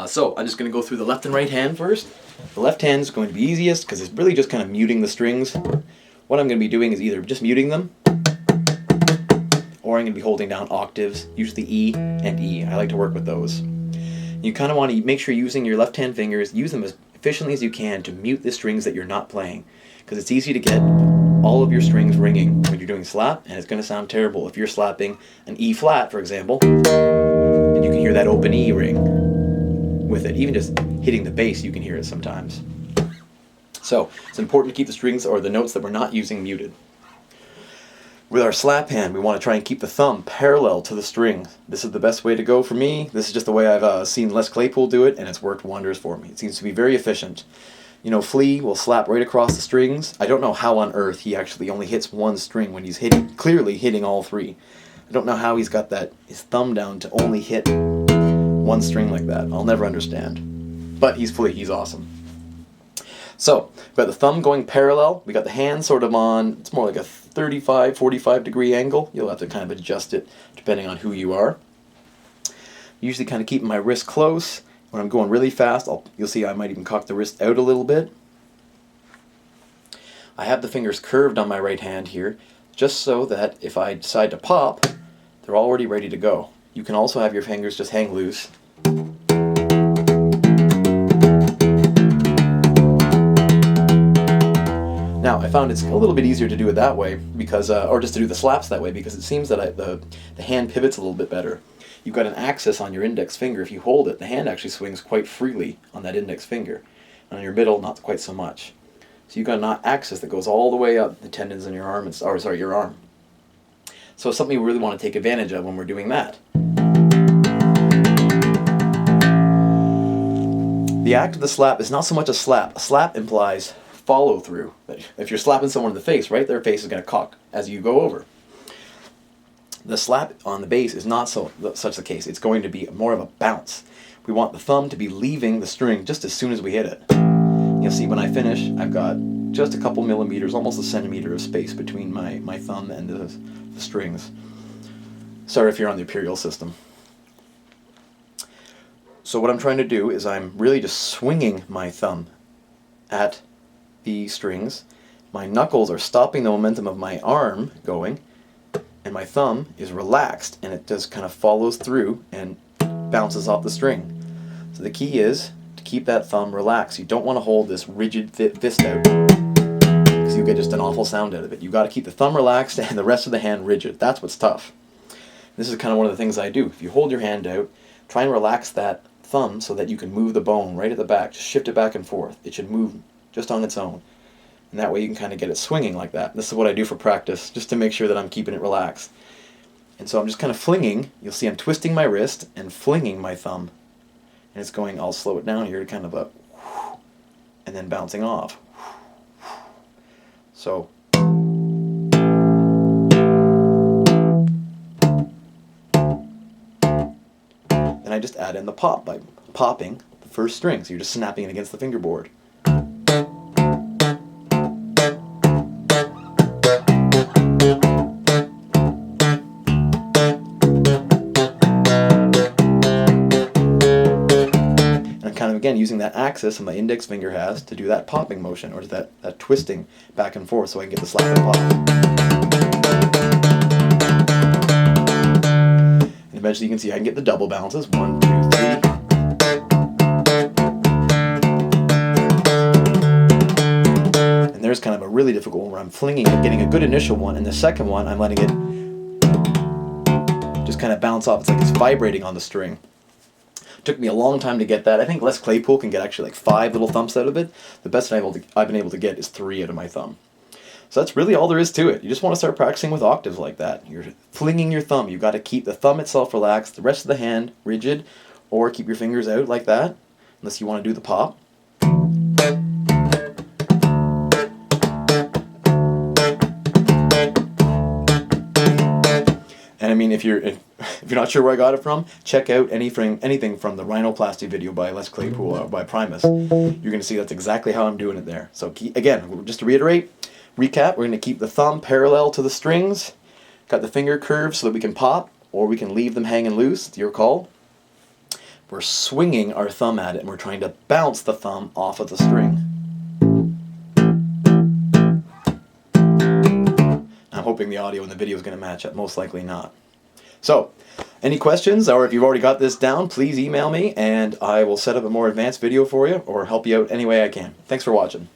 So I'm just going to go through the left and right hand first. The left hand is going to be easiest because it's really just kind of muting the strings. What I'm going to be doing is either just muting them, or I'm going to be holding down octaves, usually E and E. I like to work with those. You kind of want to make sure you're using your left hand fingers, use them as efficiently as you can to mute the strings that you're not playing, because it's easy to get all of your strings ringing when you're doing slap, and it's going to sound terrible if you're slapping an E flat, for example, and you can hear that open E ring with it. Even just hitting the bass, you can hear it sometimes. So it's important to keep the strings or the notes that we're not using muted. With our slap hand, we want to try and keep the thumb parallel to the string. This is the best way to go for me. This is just the way I've seen Les Claypool do it, and it's worked wonders for me. It seems to be very efficient. You know, Flea will slap right across the strings. I don't know how on earth he actually only hits one string when he's clearly hitting all three. I don't know how he's got his thumb down to only hit one string like that. I'll never understand. But he's Flea, he's awesome. So, we've got the thumb going parallel. We got the hand sort of on, it's more like a 35, 45 degree angle. You'll have to kind of adjust it depending on who you are. Usually kind of keeping my wrist close. When I'm going really fast, you'll see I might even cock the wrist out a little bit. I have the fingers curved on my right hand here, just so that if I decide to pop, they're already ready to go. You can also have your fingers just hang loose. Now, I found it's a little bit easier to do it that way, because, or just to do the slaps that way, because it seems that the hand pivots a little bit better. You've got an axis on your index finger. If you hold it, the hand actually swings quite freely on that index finger. And on your middle, not quite so much. So you've got an axis that goes all the way up the tendons in your arm, your arm. So it's something we really want to take advantage of when we're doing that. The act of the slap is not so much a slap. A slap implies follow through. If you're slapping someone in the face, right, their face is going to cock as you go over. The slap on the bass is not such the case. It's going to be more of a bounce. We want the thumb to be leaving the string just as soon as we hit it. You'll see when I finish, I've got just a couple millimeters, almost a centimeter of space between my thumb and the strings. Sorry if you're on the imperial system. So what I'm trying to do is I'm really just swinging my thumb at the strings. My knuckles are stopping the momentum of my arm going, and my thumb is relaxed, and it just kind of follows through and bounces off the string. So the key is to keep that thumb relaxed. You don't want to hold this rigid fist out, because you get just an awful sound out of it. You've got to keep the thumb relaxed and the rest of the hand rigid. That's what's tough. This is kind of one of the things I do. If you hold your hand out, try and relax that thumb so that you can move the bone right at the back. Just shift it back and forth. It should move just on its own. And that way you can kind of get it swinging like that. This is what I do for practice, just to make sure that I'm keeping it relaxed. And so I'm just kind of flinging. You'll see I'm twisting my wrist and flinging my thumb. And it's going, I'll slow it down here to kind of a, and then bouncing off. So. Then I just add in the pop by popping the first string. So you're just snapping it against the fingerboard. Again, using that axis that my index finger has to do that popping motion, or that twisting back and forth, so I can get the slap and pop. And eventually you can see I can get the double bounces. 1, 2, 3. And there's kind of a really difficult one where I'm flinging it, getting a good initial one, and the second one I'm letting it just kind of bounce off. It's like it's vibrating on the string. Took me a long time to get that. I think Les Claypool can get actually like 5 little thumps out of it. The best I've been able to get is 3 out of my thumb. So that's really all there is to it. You just want to start practicing with octaves like that. You're flinging your thumb. You've got to keep the thumb itself relaxed, the rest of the hand rigid, or keep your fingers out like that, unless you want to do the pop. And I mean, if you're not sure where I got it from, check out anything from the rhinoplasty video by Les Claypool or by Primus. You're going to see that's exactly how I'm doing it there. So again, just to recap, we're going to keep the thumb parallel to the strings, got the finger curved so that we can pop, or we can leave them hanging loose. It's your call. we're swinging our thumb at it, and we're trying to bounce the thumb off of the string. I'm hoping the audio and the video is going to match up. Most likely not. So, any questions, or if you've already got this down, please email me, and I will set up a more advanced video for you, or help you out any way I can. Thanks for watching.